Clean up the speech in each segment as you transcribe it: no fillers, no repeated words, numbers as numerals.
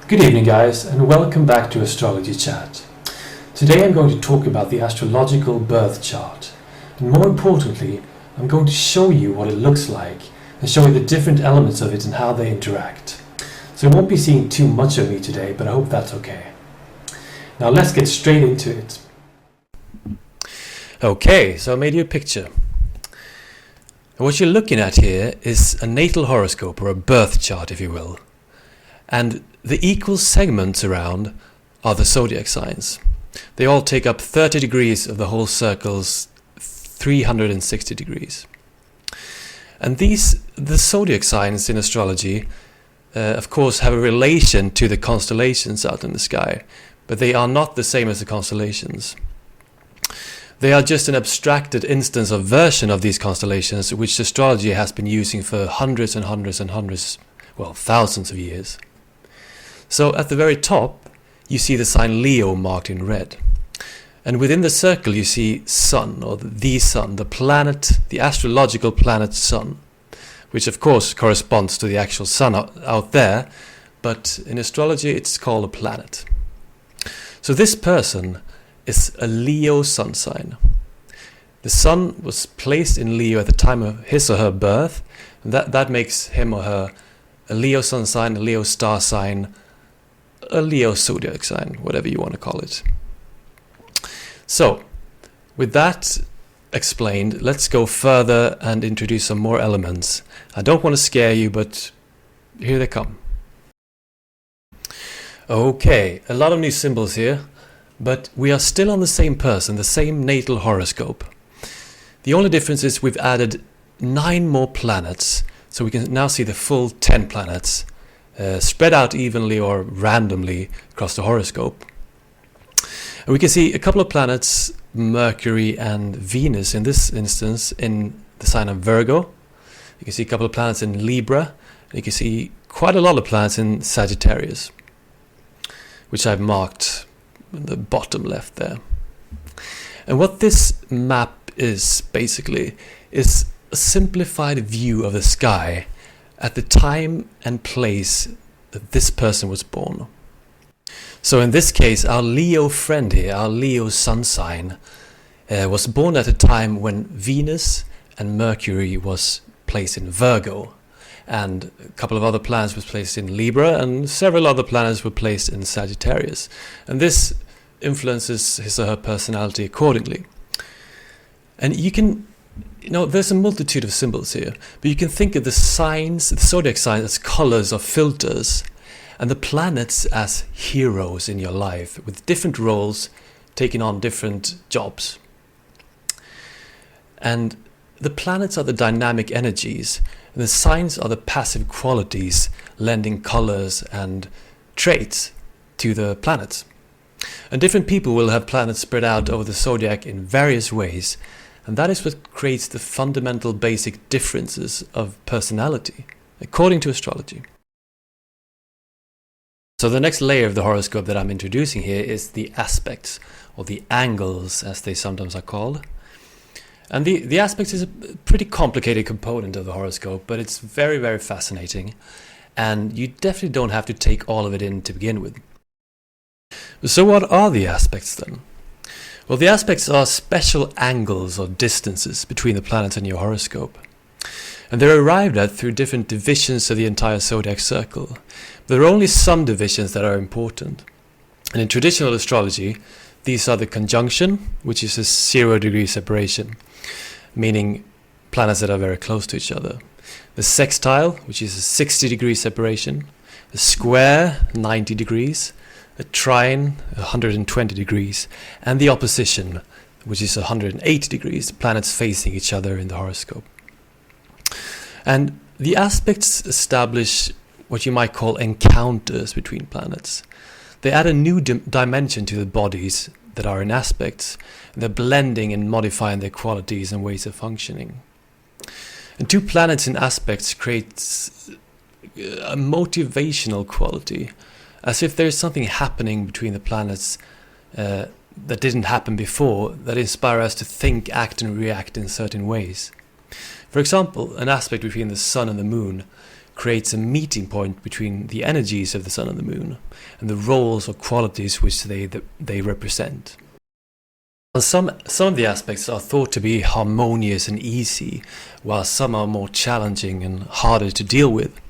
Good evening guys, and welcome back to Astrology Chat. Today I'm going to talk about the astrological birth chart, and more importantly I'm going to show you what it looks like and show you the different elements of it and how they interact. So you won't be seeing too much of me today, but I hope that's okay. Now let's get straight into it. Okay, so I made you a picture. And what you're looking at here is a natal horoscope, or a birth chart if you will. And the equal segments around are the zodiac signs. They all take up 30 degrees of the whole circle's 360 degrees. And the zodiac signs in astrology, of course, have a relation to the constellations out in the sky, but they are not the same as the constellations. They are just an abstracted instance or version of these constellations, which astrology has been using for hundreds and hundreds and hundreds, well, thousands of years. So at the very top, you see the sign Leo marked in red. And within the circle you see Sun, or the Sun, the planet, the astrological planet Sun, which of course corresponds to the actual Sun out there, but in astrology it's called a planet. So this person is a Leo sun sign. The Sun was placed in Leo at the time of his or her birth, and that makes him or her a Leo sun sign, a Leo star sign, a Leo zodiac sign, whatever you want to call it. So, with that explained, let's go further and introduce some more elements. I don't want to scare you, but here they come. Okay, a lot of new symbols here, but we are still on the same person, the same natal horoscope. The only difference is we've added 9 more planets, so we can now see the full 10 planets spread out evenly or randomly across the horoscope. And we can see a couple of planets, Mercury and Venus in this instance, in the sign of Virgo. You can see a couple of planets in Libra, and you can see quite a lot of planets in Sagittarius, which I've marked in the bottom left there. And what this map is basically is a simplified view of the sky at the time and place that this person was born. So in this case, our Leo friend here, our Leo sun sign, was born at a time when Venus and Mercury was placed in Virgo, and a couple of other planets was placed in Libra, and several other planets were placed in Sagittarius. And this influences his or her personality accordingly. And there's a multitude of symbols here, but you can think of the signs, the zodiac signs, as colors or filters, and the planets as heroes in your life, with different roles taking on different jobs. And the planets are the dynamic energies, and the signs are the passive qualities, lending colors and traits to the planets. And different people will have planets spread out over the zodiac in various ways, and that is what creates the fundamental basic differences of personality, according to astrology. So the next layer of the horoscope that I'm introducing here is the aspects, or the angles as they sometimes are called. And the aspects is a pretty complicated component of the horoscope, but it's very, very fascinating, and you definitely don't have to take all of it in to begin with. So what are the aspects then? Well, the aspects are special angles or distances between the planets in your horoscope. And they're arrived at through different divisions of the entire zodiac circle. There are only some divisions that are important. And in traditional astrology, these are the conjunction, which is a 0-degree separation, meaning planets that are very close to each other. The sextile, which is a 60-degree separation. The square, 90 degrees. A trine, 120 degrees, and the opposition, which is 180 degrees, planets facing each other in the horoscope. And the aspects establish what you might call encounters between planets. They add a new dimension to the bodies that are in aspects, and they're blending and modifying their qualities and ways of functioning. And 2 planets in aspects creates a motivational quality, as if there's something happening between the planets that didn't happen before, that inspire us to think, act and react in certain ways. For example, an aspect between the Sun and the Moon creates a meeting point between the energies of the sun and the moon and the roles or qualities which they represent. And some of the aspects are thought to be harmonious and easy, while some are more challenging and harder to deal with.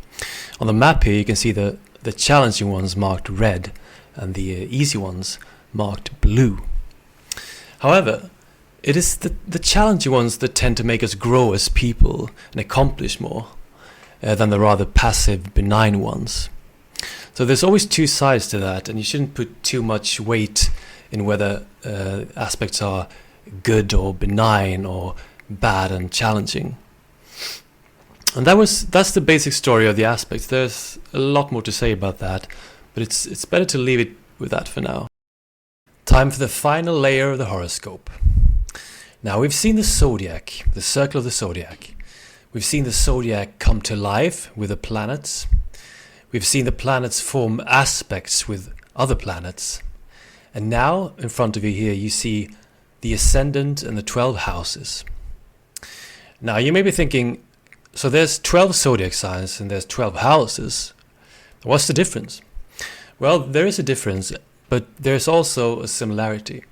On the map here you can see the challenging ones marked red and the easy ones marked blue. However, it is the challenging ones that tend to make us grow as people and accomplish more than the rather passive, benign ones. So there's always two sides to that, and you shouldn't put too much weight in whether aspects are good or benign or bad and challenging. And that's the basic story of the aspects. There's a lot more to say about that, but it's better to leave it with that for now. Time for the final layer of the horoscope. Now we've seen the zodiac, the circle of the zodiac. We've seen the zodiac come to life with the planets. We've seen the planets form aspects with other planets. And now in front of you here you see the Ascendant and the 12 houses. Now you may be thinking, so there's 12 zodiac signs and there's 12 houses. What's the difference? Well, there is a difference, but there's also a similarity.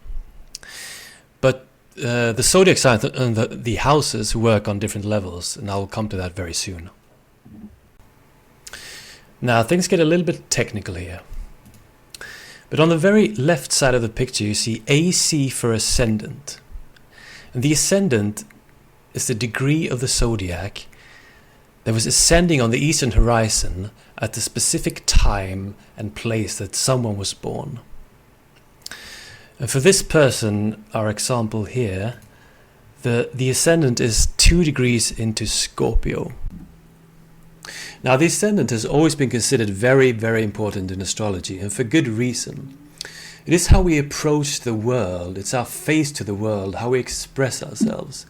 But the zodiac signs and the houses work on different levels, and I'll come to that very soon. Now things get a little bit technical here. But on the very left side of the picture you see AC for Ascendant. And the Ascendant is the degree of the zodiac that was ascending on the eastern horizon at the specific time and place that someone was born. And for this person, our example here, the Ascendant is 2 degrees into Scorpio. Now the Ascendant has always been considered very, very important in astrology, and for good reason. It is how we approach the world, it's our face to the world, how we express ourselves.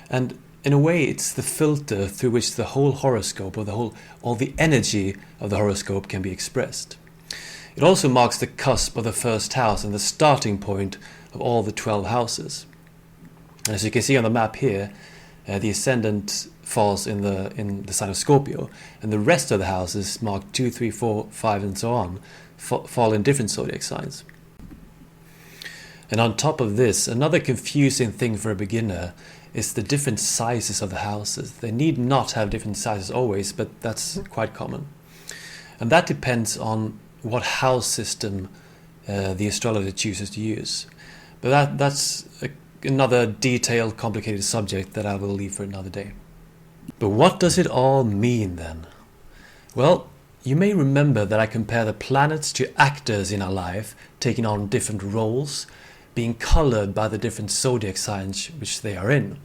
And in a way it's the filter through which the whole horoscope or all the energy of the horoscope can be expressed. It also marks the cusp of the first house and the starting point of all the 12 houses. And as you can see on the map here, the Ascendant falls in the sign of Scorpio, and the rest of the houses marked 2, 3, 4, 5 and so on fall in different zodiac signs. And on top of this, another confusing thing for a beginner is the different sizes of the houses. They need not have different sizes always, but that's quite common. And that depends on what house system the astrologer chooses to use. But that's another detailed, complicated subject that I will leave for another day. But what does it all mean then? Well, you may remember that I compare the planets to actors in our life, taking on different roles, being colored by the different zodiac signs which they are in.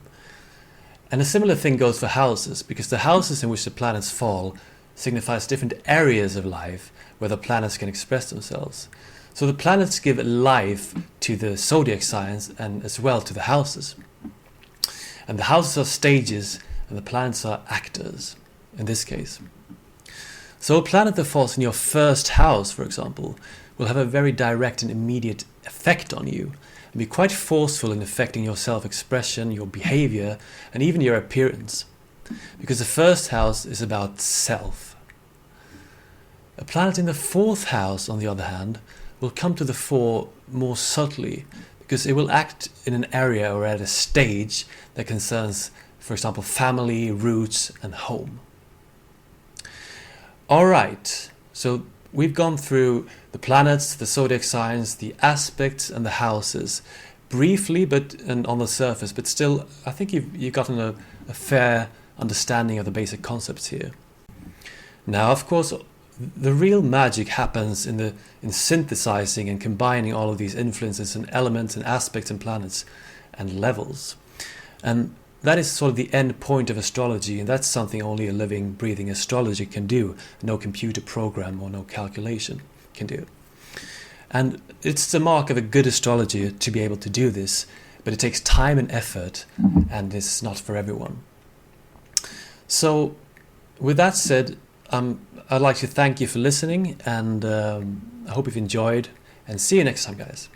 And a similar thing goes for houses, because the houses in which the planets fall signifies different areas of life where the planets can express themselves. So the planets give life to the zodiac signs and as well to the houses. And the houses are stages and the planets are actors in this case. So a planet that falls in your first house, for example, will have a very direct and immediate effect on you and be quite forceful in affecting your self-expression, your behavior, and even your appearance. Because the first house is about self. A planet in the fourth house, on the other hand, will come to the fore more subtly, because it will act in an area or at a stage that concerns, for example, family, roots, and home. Alright, so we've gone through the planets, the zodiac signs, the aspects, and the houses, briefly and on the surface, but still, I think you've gotten a fair understanding of the basic concepts here. Now, of course, the real magic happens in synthesizing and combining all of these influences and elements and aspects and planets and levels. And that is sort of the end point of astrology, and that's something only a living, breathing astrologer can do. No computer program or no calculation can do. And it's the mark of a good astrologer to be able to do this, but it takes time and effort, and it's not for everyone. So, with that said, I'd like to thank you for listening, and I hope you've enjoyed, and see you next time, guys.